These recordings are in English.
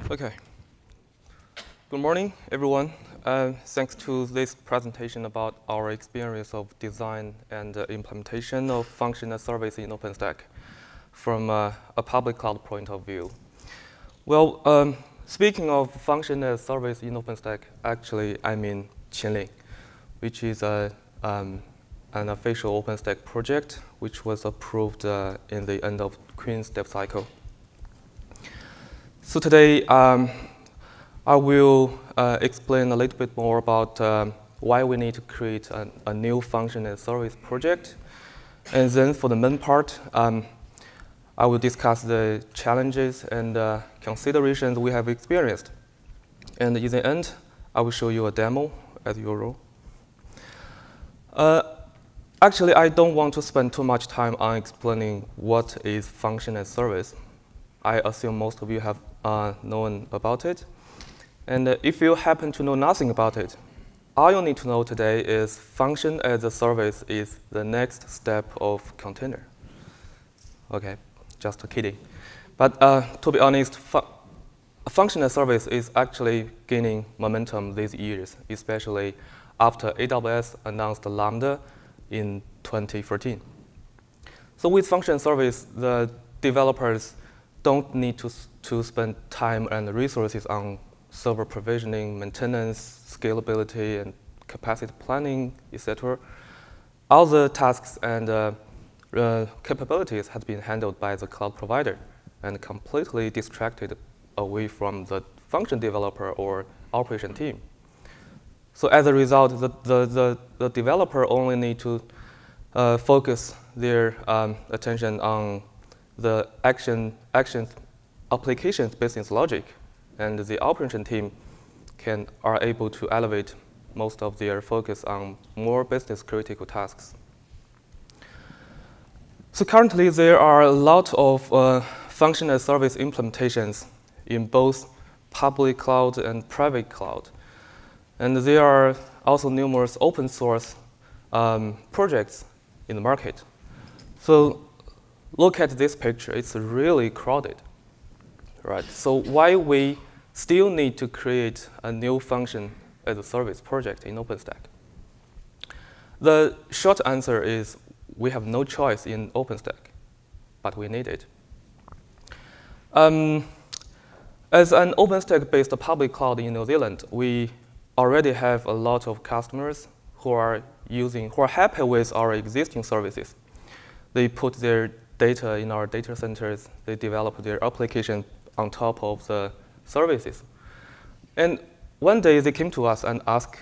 Okay. Good morning, everyone. Thanks to this presentation about our experience of design and implementation of function as service in OpenStack from a public cloud point of view. Well, speaking of function as service in OpenStack, actually, I mean Qinling, which is an official OpenStack project which was approved in the end of Queen's dev cycle. So today, I will explain a little bit more about why we need to create a new function as service project. And then for the main part, I will discuss the challenges and considerations we have experienced. And in the end, I will show you a demo as usual. Actually, I don't want to spend too much time on explaining what is function as service. I assume most of you have known about it. And if you happen to know nothing about it, all you need to know today is function as a service is the next step of container. Okay, just kidding. But to be honest, function as service is actually gaining momentum these years, especially after AWS announced Lambda in 2014. So with function as service, the developers don't need to spend time and resources on server provisioning, maintenance, scalability, and capacity planning, etc. All the tasks and capabilities have been handled by the cloud provider and completely distracted away from the function developer or operation team. So as a result, the developer only need to focus their attention on the application's business logic, and the operation team are able to elevate most of their focus on more business critical tasks. So currently, there are a lot of function as service implementations in both public cloud and private cloud. And there are also numerous open source projects in the market. So look at this picture. It's really crowded, right? So why we still need to create a new function as a service project in OpenStack? The short answer is we have no choice in OpenStack, but we need it. As an OpenStack-based public cloud in New Zealand, we already have a lot of customers who are happy with our existing services. They put their data in our data centers. They develop their application on top of the services. And one day they came to us and asked,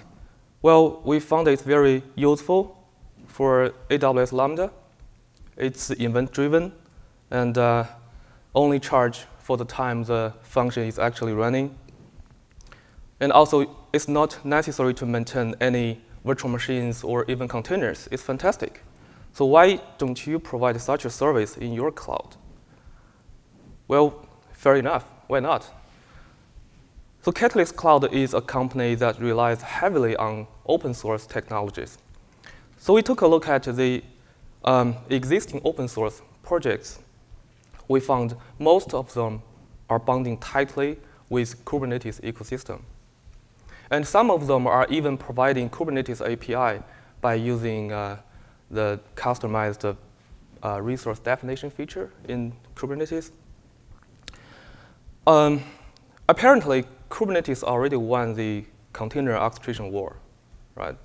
well, we found it very useful for AWS Lambda. It's event-driven and only charge for the time the function is actually running. And also, it's not necessary to maintain any virtual machines or even containers. It's fantastic. So why don't you provide such a service in your cloud? Well, fair enough. Why not? So Catalyst Cloud is a company that relies heavily on open source technologies. So we took a look at the existing open source projects. We found most of them are bonding tightly with Kubernetes ecosystem. And some of them are even providing Kubernetes API by using the customized resource definition feature in Kubernetes. Apparently, Kubernetes already won the container orchestration war, right?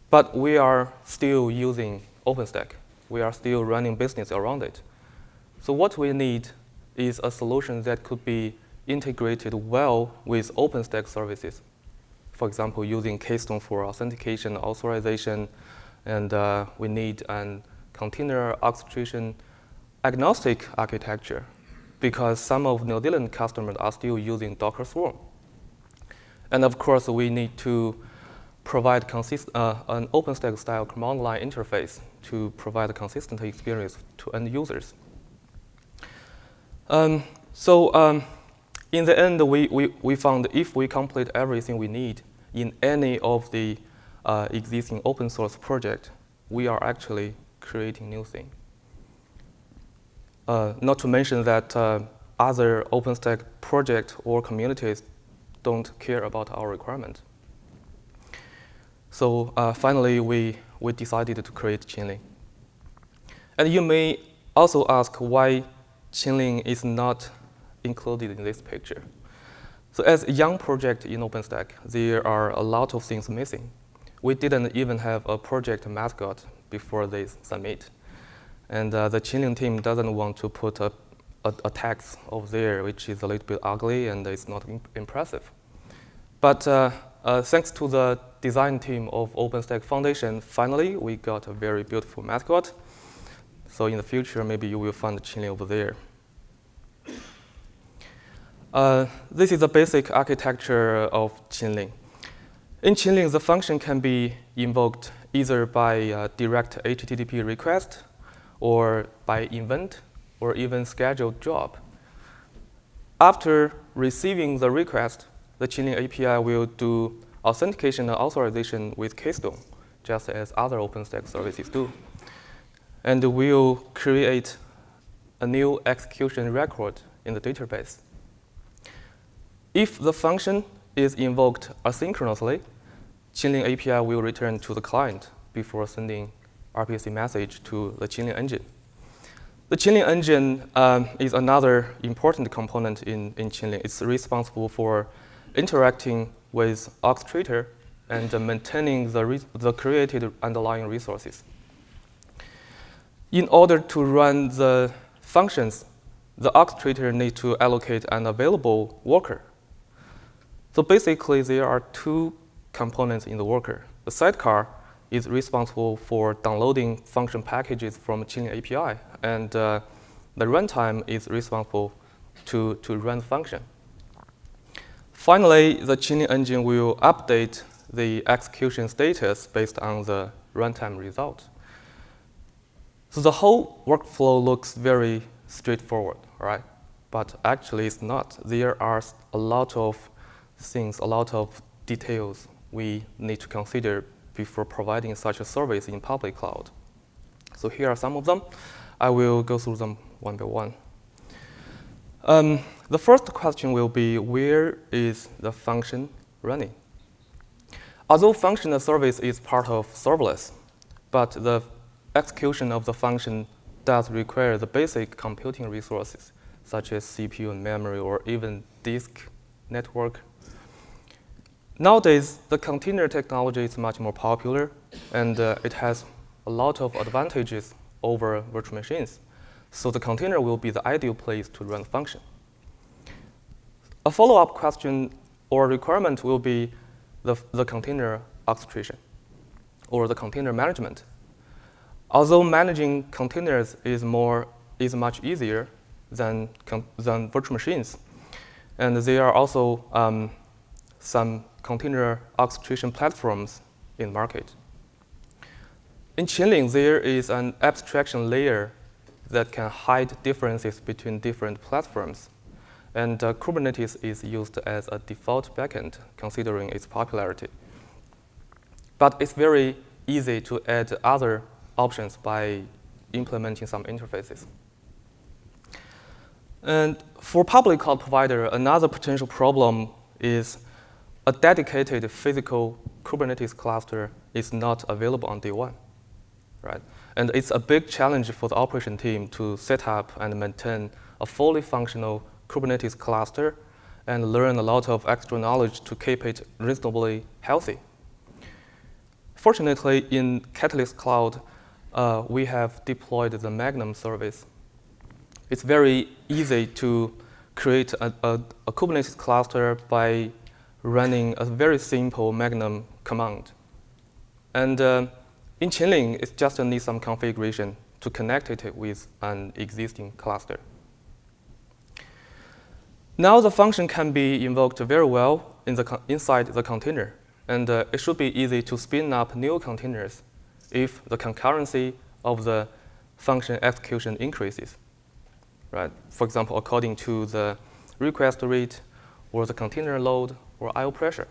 But we are still using OpenStack. We are still running business around it. So what we need is a solution that could be integrated well with OpenStack services. For example, using Keystone for authentication, authorization, and we need a container orchestration agnostic architecture because some of New Zealand customers are still using Docker Swarm. And of course, we need to provide an OpenStack-style command line interface to provide a consistent experience to end users. In the end, we found if we complete everything we need in any of the existing open source project, we are actually creating new thing. Not to mention that other OpenStack project or communities don't care about our requirement. So finally, we decided to create Qinling. And you may also ask why Qinling is not included in this picture. So as a young project in OpenStack, there are a lot of things missing. We didn't even have a project mascot before this summit. And the Qinling team doesn't want to put a text over there, which is a little bit ugly and it's not impressive. But thanks to the design team of OpenStack Foundation, finally we got a very beautiful mascot. So in the future, maybe you will find Qinling over there. This is the basic architecture of Qinling. In Qinling, the function can be invoked either by direct HTTP request, or by event, or even scheduled job. After receiving the request, the Qinling API will do authentication and authorization with Keystone, just as other OpenStack services do. And we'll create a new execution record in the database. If the function is invoked asynchronously, Qinling API will return to the client before sending RPC message to the Qinling engine. The Qinling engine is another important component in Qinling. It's responsible for interacting with orchestrator and maintaining the created underlying resources. In order to run the functions, the orchestrator needs to allocate an available worker. So basically, there are two components in the worker. The sidecar is responsible for downloading function packages from Qinling API, and the runtime is responsible to run the function. Finally, the Qinling engine will update the execution status based on the runtime result. So the whole workflow looks very straightforward, right? But actually it's not. There are a lot of things, a lot of details we need to consider before providing such a service in public cloud. So here are some of them. I will go through them one by one. The first question will be, where is the function running? Although function as service is part of serverless, but the execution of the function does require the basic computing resources, such as CPU and memory, or even disk network. Nowadays, the container technology is much more popular, and it has a lot of advantages over virtual machines. So the container will be the ideal place to run the function. A follow-up question or requirement will be the container orchestration, or the container management. Although managing containers is much easier than virtual machines, and there are also some container orchestration platforms in the market. In Qinling, there is an abstraction layer that can hide differences between different platforms, and Kubernetes is used as a default backend, considering its popularity. But it's very easy to add other options by implementing some interfaces. And for public cloud provider, another potential problem is a dedicated physical Kubernetes cluster is not available on day one, right? And it's a big challenge for the operation team to set up and maintain a fully functional Kubernetes cluster and learn a lot of extra knowledge to keep it reasonably healthy. Fortunately, in Catalyst Cloud, we have deployed the Magnum service. It's very easy to create a Kubernetes cluster by running a very simple Magnum command. And in Qinling, it just needs some configuration to connect it with an existing cluster. Now the function can be invoked very well inside the container, and it should be easy to spin up new containers if the concurrency of the function execution increases, right? For example, according to the request rate, or the container load, or I/O pressure.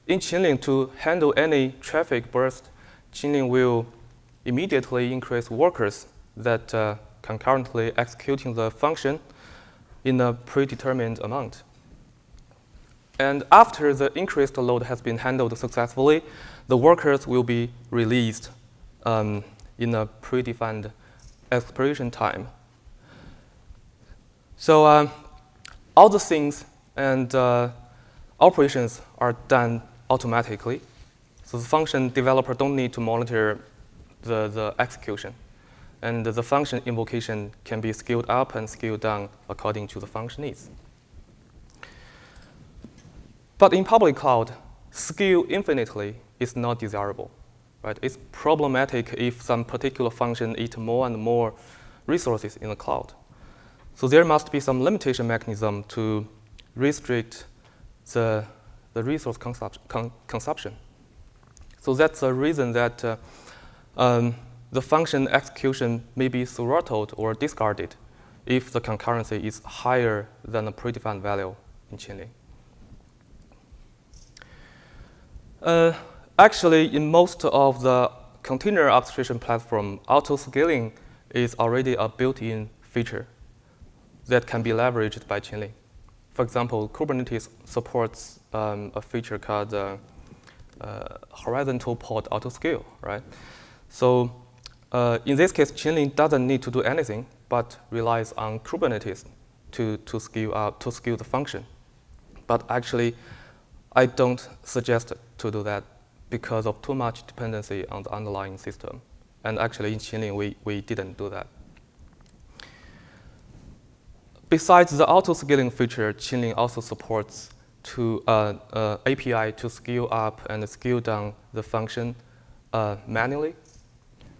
In Qinling, to handle any traffic burst, Qinling will immediately increase workers that concurrently executing the function in a predetermined amount. And after the increased load has been handled successfully, the workers will be released in a predefined expiration time. So all the things and operations are done automatically. So the function developer don't need to monitor the execution. And the function invocation can be scaled up and scaled down according to the function needs. But in public cloud, scale infinitely is not desirable. Right? It's problematic if some particular function eats more and more resources in the cloud. So there must be some limitation mechanism to restrict the resource consumption. So that's the reason that the function execution may be throttled or discarded if the concurrency is higher than a predefined value in Qinling. Actually, in most of the container orchestration platform, auto-scaling is already a built-in feature that can be leveraged by Qinling. For example, Kubernetes supports a feature called horizontal pod auto-scale, right? So in this case, Qinling doesn't need to do anything, but relies on Kubernetes to scale the function. But actually, I don't suggest to do that because of too much dependency on the underlying system. And actually, in Qinling, we didn't do that. Besides the auto-scaling feature, Qinling also supports API to scale up and scale down the function manually.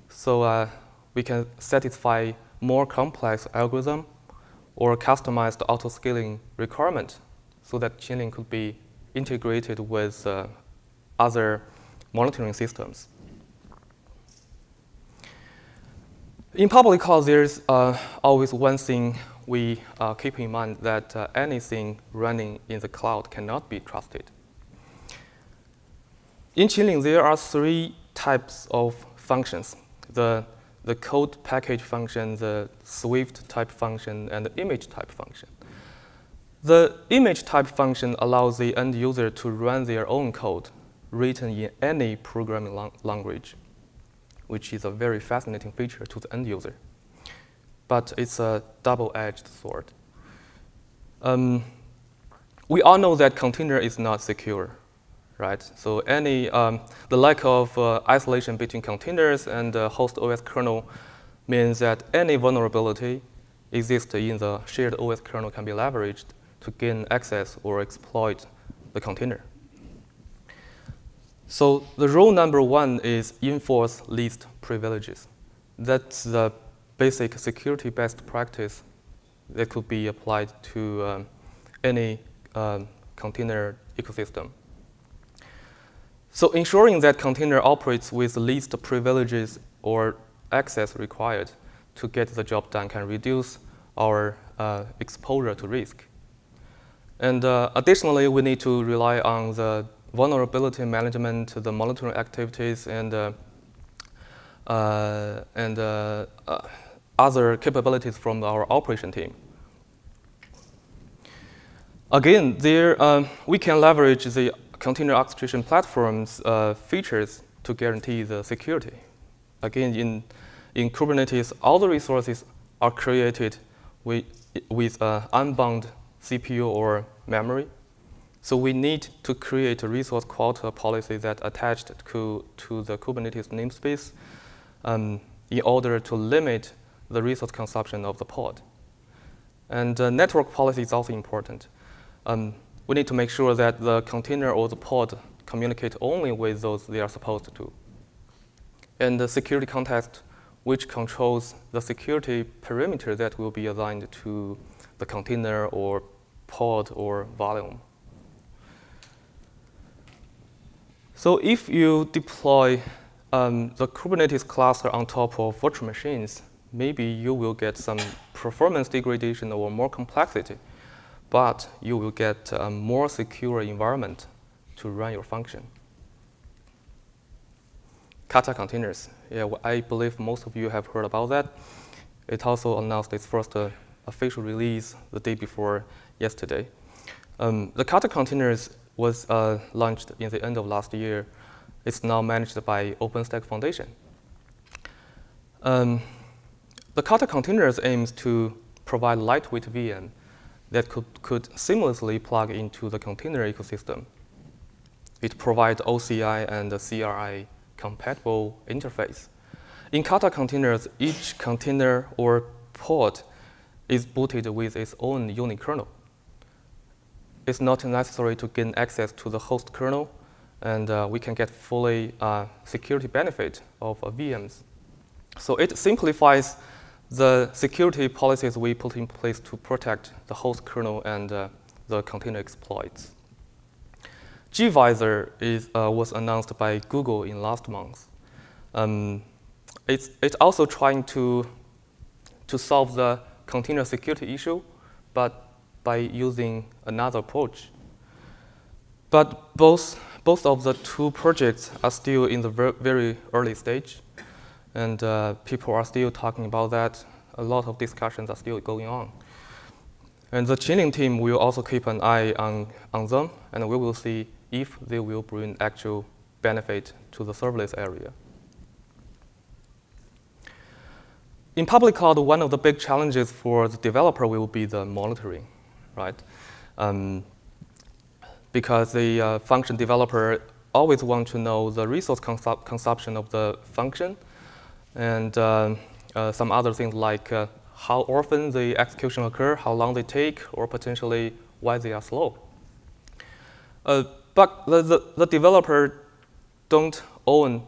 So we can satisfy more complex algorithm or customized auto-scaling requirement so that Qinling could be integrated with other monitoring systems. In public cloud, there's always one thing we keep in mind, that anything running in the cloud cannot be trusted. In Qinling, there are 3 types of functions: the code package function, the Swift type function, and the image type function. The image type function allows the end user to run their own code written in any programming language, which is a very fascinating feature to the end user. But it's a double-edged sword. We all know that container is not secure, right? So the lack of isolation between containers and the host OS kernel means that any vulnerability exists in the shared OS kernel can be leveraged to gain access or exploit the container. So the rule number 1 is enforce least privileges. That's the basic security best practice that could be applied to any container ecosystem. So ensuring that container operates with the least privileges or access required to get the job done can reduce our exposure to risk. And additionally, we need to rely on the vulnerability management, the monitoring activities, and other capabilities from our operation team. Again, we can leverage the container orchestration platform's features to guarantee the security. Again, in Kubernetes, all the resources are created with unbound CPU or memory. So we need to create a resource quota policy that attached to the Kubernetes namespace in order to limit the resource consumption of the pod. And network policy is also important. We need to make sure that the container or the pod communicate only with those they are supposed to. And the security context, which controls the security perimeter that will be assigned to the container or pod or volume. So if you deploy the Kubernetes cluster on top of virtual machines, maybe you will get some performance degradation or more complexity, but you will get a more secure environment to run your function. Kata containers. Yeah, I believe most of you have heard about that. It also announced its first official release the day before yesterday. The Kata containers was launched in the end of last year. It's now managed by OpenStack Foundation. The Kata containers aims to provide lightweight VM that could seamlessly plug into the container ecosystem. It provides OCI and CRI compatible interface. In Kata containers, each container or pod is booted with its own unit kernel. It's not necessary to gain access to the host kernel, and we can get fully security benefit of VMs. So it simplifies the security policies we put in place to protect the host kernel and the container exploits. gvisor was announced by Google in last month. It's also trying to solve the container security issue, but by using another approach. But both of the two projects are still in the very early stage, and people are still talking about that. A lot of discussions are still going on. And the Qinling team will also keep an eye on them, and we will see if they will bring actual benefit to the serverless area. In public cloud, one of the big challenges for the developer will be the monitoring, right? Because the function developer always want to know the resource consumption of the function, and some other things like how often the execution occur, how long they take, or potentially why they are slow. But the developer don't own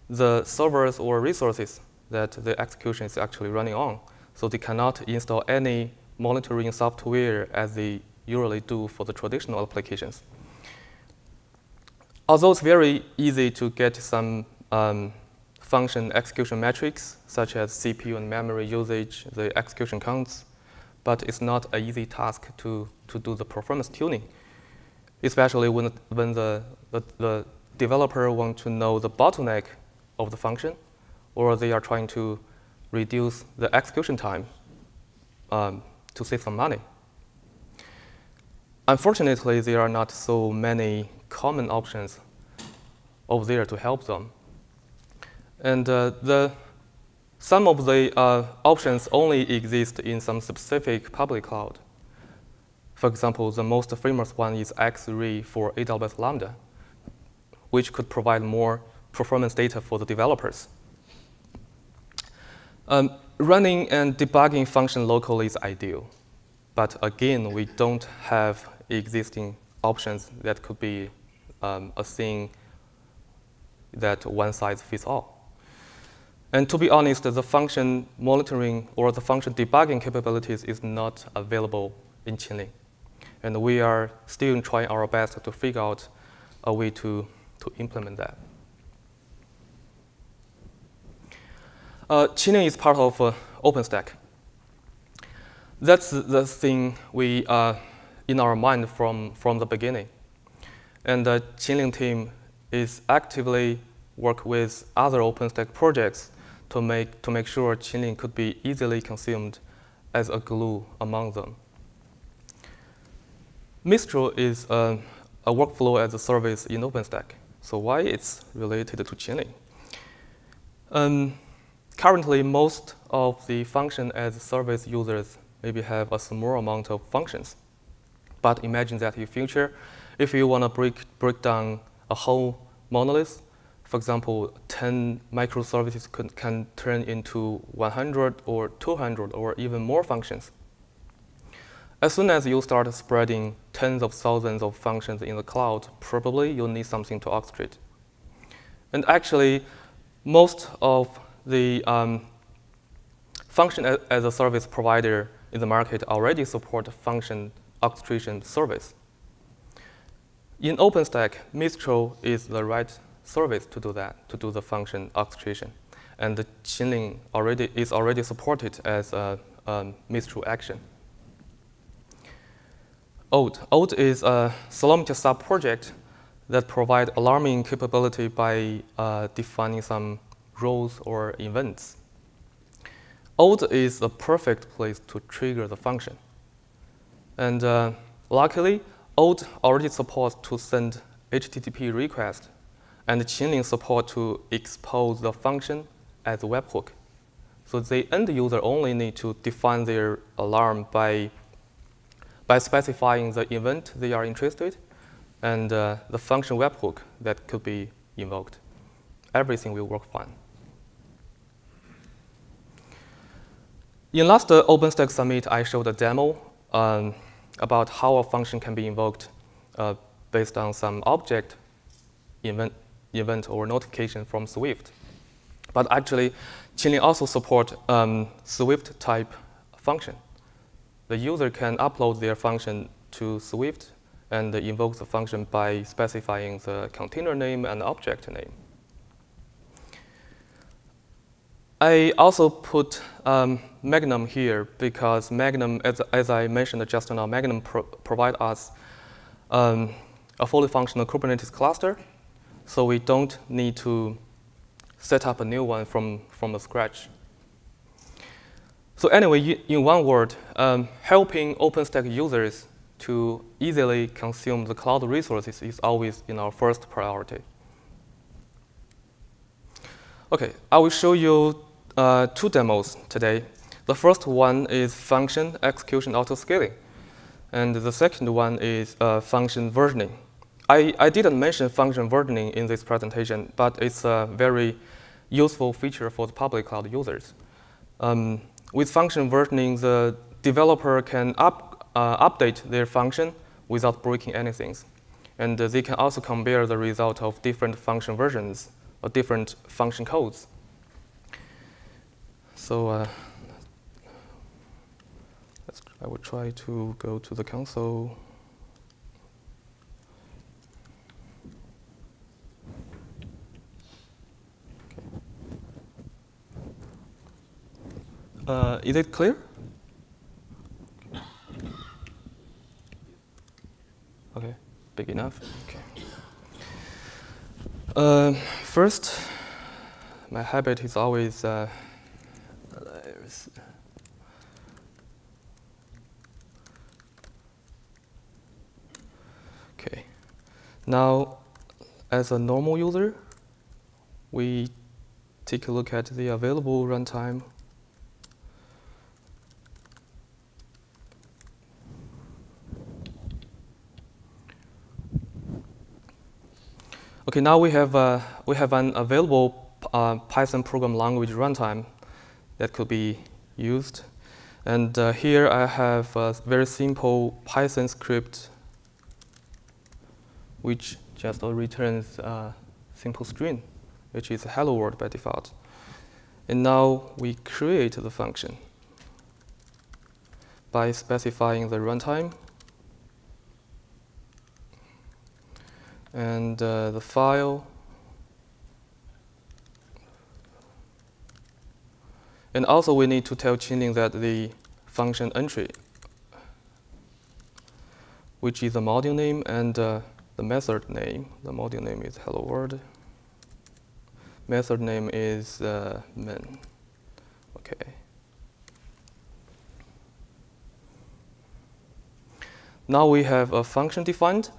the servers or resources that the execution is actually running on. So they cannot install any monitoring software as they usually do for the traditional applications. Although it's very easy to get some function execution metrics, such as CPU and memory usage, the execution counts, but it's not an easy task to do the performance tuning, especially when the developer wants to know the bottleneck of the function, or they are trying to reduce the execution time to save some money. Unfortunately, there are not so many common options over there to help them. And some of the options only exist in some specific public cloud. For example, the most famous one is X-Ray for AWS Lambda, which could provide more performance data for the developers. Running and debugging function locally is ideal. But again, we don't have existing options that could be a thing that one size fits all. And to be honest, the function monitoring or the function debugging capabilities is not available in Qinling. And we are still trying our best to figure out a way to implement that. Qinling is part of OpenStack. That's the thing we in our mind from the beginning. And the Qinling team is actively work with other OpenStack projects to make sure Qinling could be easily consumed as a glue among them. Mistral is a workflow as a service in OpenStack. So why it's related to Qinling? Currently, most of the function as a service users maybe have a small amount of functions. But imagine that in future, if you want to break down a whole monolith, for example, 10 microservices can turn into 100 or 200 or even more functions. As soon as you start spreading tens of thousands of functions in the cloud, probably you'll need something to orchestrate. And actually, most of the function as a service provider in the market already support function orchestration service. In OpenStack, Mistral is the right service to do that, to do the function orchestration. And the Qinling is already supported as a Mistral action. Ode is a Solomon sub-project that provides alarming capability by defining some roles or events. Old is the perfect place to trigger the function. And luckily, Old already supports to send HTTP request, and Qinling support to expose the function as a webhook. So the end user only need to define their alarm by specifying the event they are interested and the function webhook that could be invoked. Everything will work fine. In last OpenStack Summit, I showed a demo about how a function can be invoked based on some object event or notification from Swift. But actually, Qinling also support Swift type function. The user can upload their function to Swift and invoke the function by specifying the container name and object name. I also put Magnum here because Magnum, as I mentioned just now, Magnum provide us a fully functional Kubernetes cluster, so we don't need to set up a new one from the scratch. So anyway, in one word, helping OpenStack users to easily consume the cloud resources is always in our first priority. Okay, I will show you 2 demos today. The first one is function execution auto-scaling, and the second one is function versioning. I didn't mention function versioning in this presentation, but it's a very useful feature for the public cloud users. With function versioning, the developer can update their function without breaking anything. And they can also compare the result of different function versions or different function codes. So I will try to go to the console. Is it clear? Okay, big enough. Okay. First, my habit is always okay. Now, as a normal user, we take a look at the available runtime. Okay, now we have an available Python program language runtime that could be used. And here I have a very simple Python script which just returns a simple string, which is hello world by default. And now we create the function by specifying the runtime and the file. And also we need to tell Qinling that the function entry, which is the module name and the method name. The module name is hello world. Method name is main. Okay. Now we have a function defined,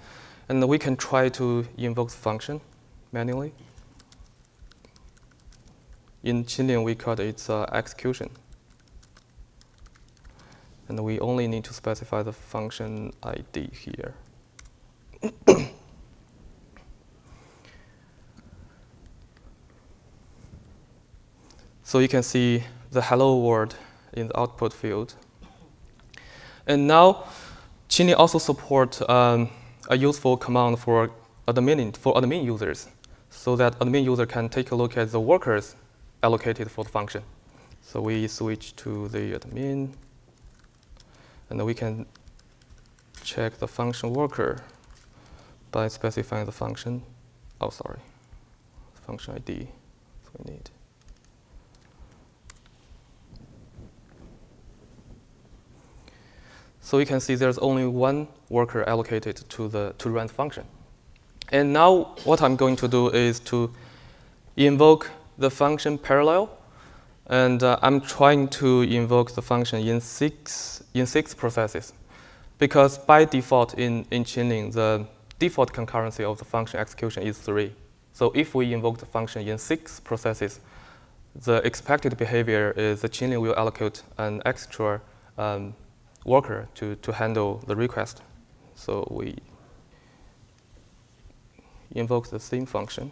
and we can try to invoke the function manually. In Qinling, we call it execution. And we only need to specify the function ID here. So you can see the hello world in the output field. And now, Qinling also supports a useful command for admin users, so that admin user can take a look at the workers allocated for the function. So we switch to the admin, and we can check the function worker by specifying the function. Oh, sorry, function ID. So we need. So you can see there's only one worker allocated to run the function. And now what I'm going to do is to invoke the function parallel And I'm trying to invoke the function in six processes. Because by default in Qinling, the default concurrency of the function execution is 3. So if we invoke the function in 6 processes, the expected behavior is the Qinling will allocate an extra worker to handle the request. So we invoke the same function.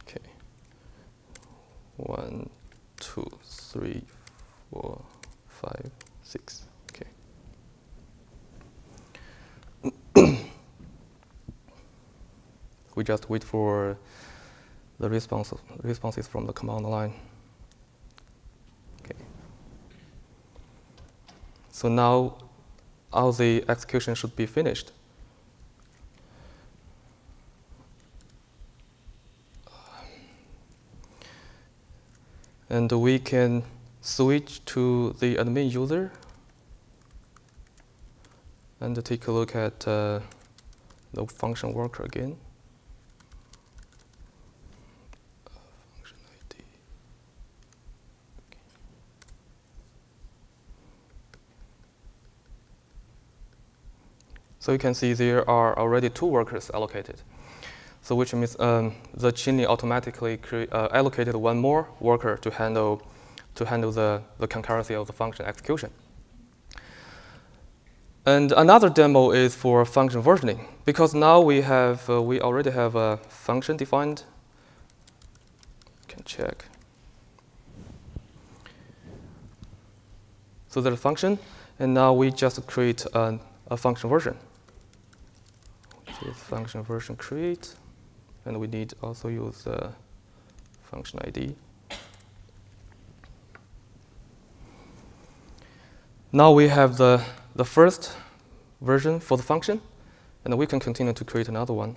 Okay. 1, 2, 3, 4, 5, 6. Okay. We just wait for the responses from the command line. Okay. So now all the execution should be finished. And we can switch to the admin user and take a look at the function worker again. Function ID. Okay. So you can see there are already 2 workers allocated. So which means the Qinling automatically allocated 1 more worker to handle the concurrency of the function execution. And another demo is for function versioning, because now we already have a function defined. You can check. So there's a function, and now we just create a function version. Which is function version create. And we need also use function ID. Now we have the first version for the function, and we can continue to create another one.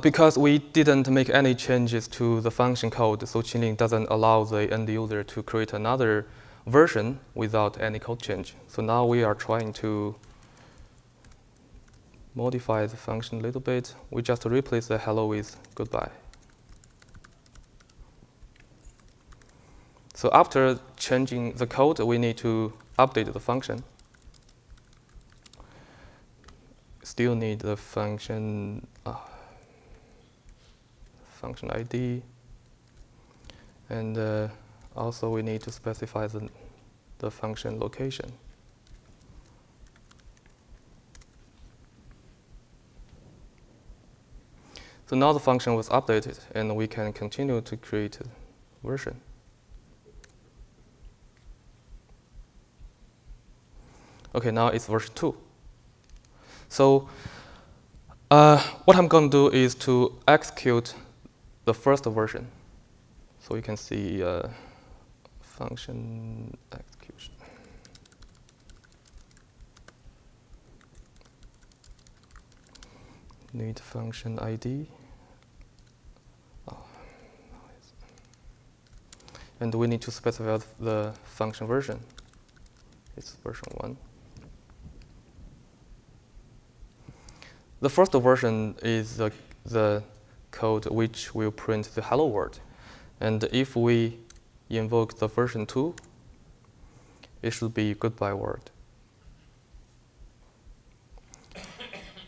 Because we didn't make any changes to the function code, so Qinling doesn't allow the end user to create another version without any code change. So now we are trying to modify the function a little bit. We just replace the hello with goodbye. So after changing the code, we need to update the function. Still need the function function ID, and also we need to specify the function location. So now the function was updated, and we can continue to create a version. Okay, now it's version 2. So what I'm going to do is to execute the first version. So you can see function execution. Need function ID. And we need to specify the function version. It's version 1. The first version is the code which will print the hello world. And if we invoke the version 2, it should be goodbye world.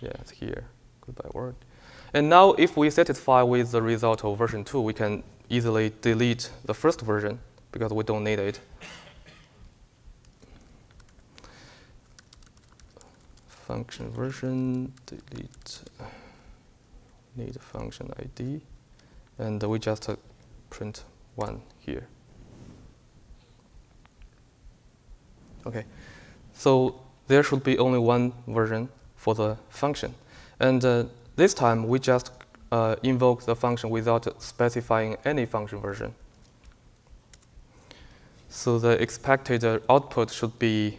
Yeah, it's here, goodbye world. And now if we satisfy with the result of version 2, we can easily delete the first version because we don't need it. Function version, delete, need function ID, and we just print 1 here. Okay, so there should be only 1 version for the function. And this time, we just invoke the function without specifying any function version. So the expected output should be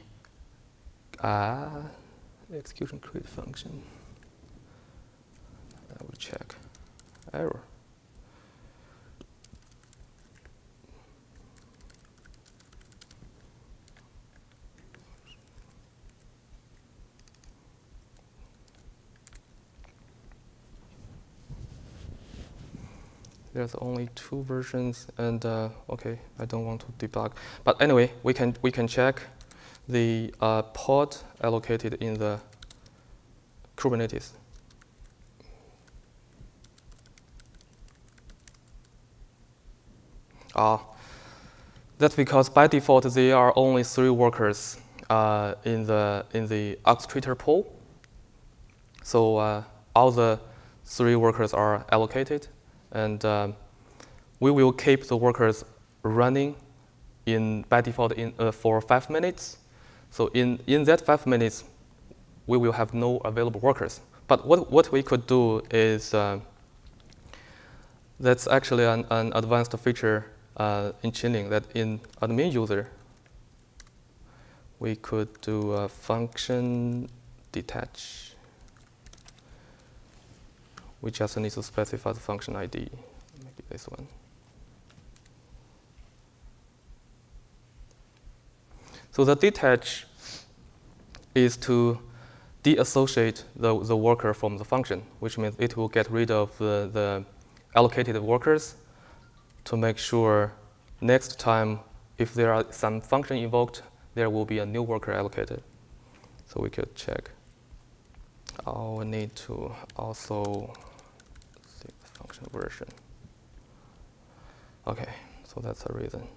execution create function. I will check error. there's only 2 versions, and okay, I don't want to debug. But anyway, we can check the pod allocated in the Kubernetes. That's because by default there are only 3 workers in the orchestrator pool. So all the 3 workers are allocated, and we will keep the workers running by default for 5 minutes. So in that 5 minutes, we will have no available workers. But what we could do is that's actually an advanced feature in Qinling, that in admin user, we could do a function detach. We just need to specify the function ID, maybe this one. So the detach is to deassociate the worker from the function, which means it will get rid of the allocated workers to make sure next time if there are some function invoked, there will be a new worker allocated. So we could check. We need to also see the function version. Okay, so that's a reason.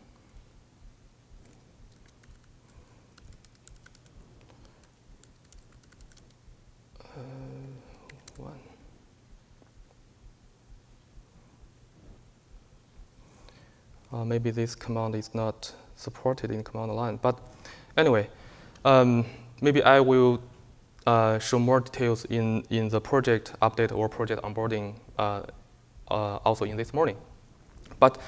Maybe this command is not supported in command line. But anyway, maybe I will show more details in the project update or project onboarding also in this morning. But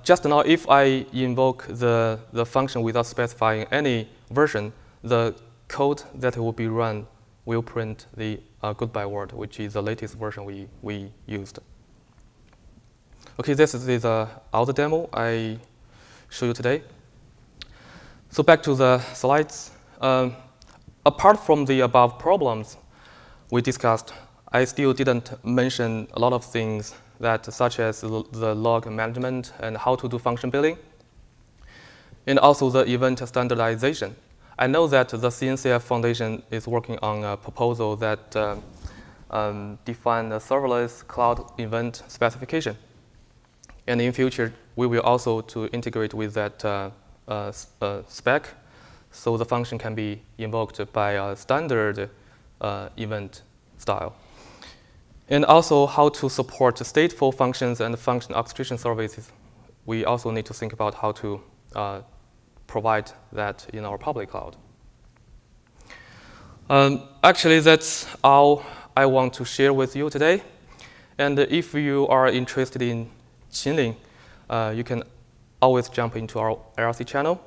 just now, if I invoke the function without specifying any version, the code that will be run will print the goodbye word, which is the latest version we used. Okay, this is the other demo I show you today. So back to the slides. Apart from the above problems we discussed, I still didn't mention a lot of things such as the log management and how to do function billing, and also the event standardization. I know that the CNCF Foundation is working on a proposal that define the serverless cloud event specification. And in future, we will also to integrate with that spec, so the function can be invoked by a standard event style. And also how to support stateful functions and function orchestration services. We also need to think about how to provide that in our public cloud. Actually, that's all I want to share with you today. And if you are interested in Qinling, you can always jump into our IRC channel.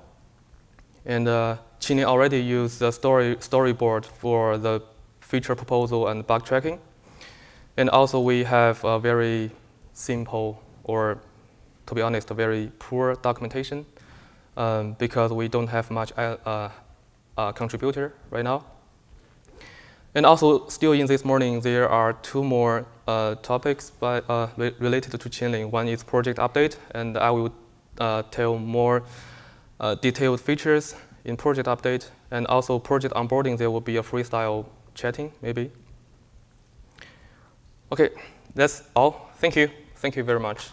And Qinling already used the storyboard for the feature proposal and bug tracking. And also we have a very simple, or to be honest, a very poor documentation because we don't have much contributor right now. And also, still in this morning, there are 2 more topics related to Qinling. One is project update, and I will tell more detailed features in project update. And also project onboarding, there will be a freestyle chatting, maybe. OK, that's all. Thank you. Thank you very much.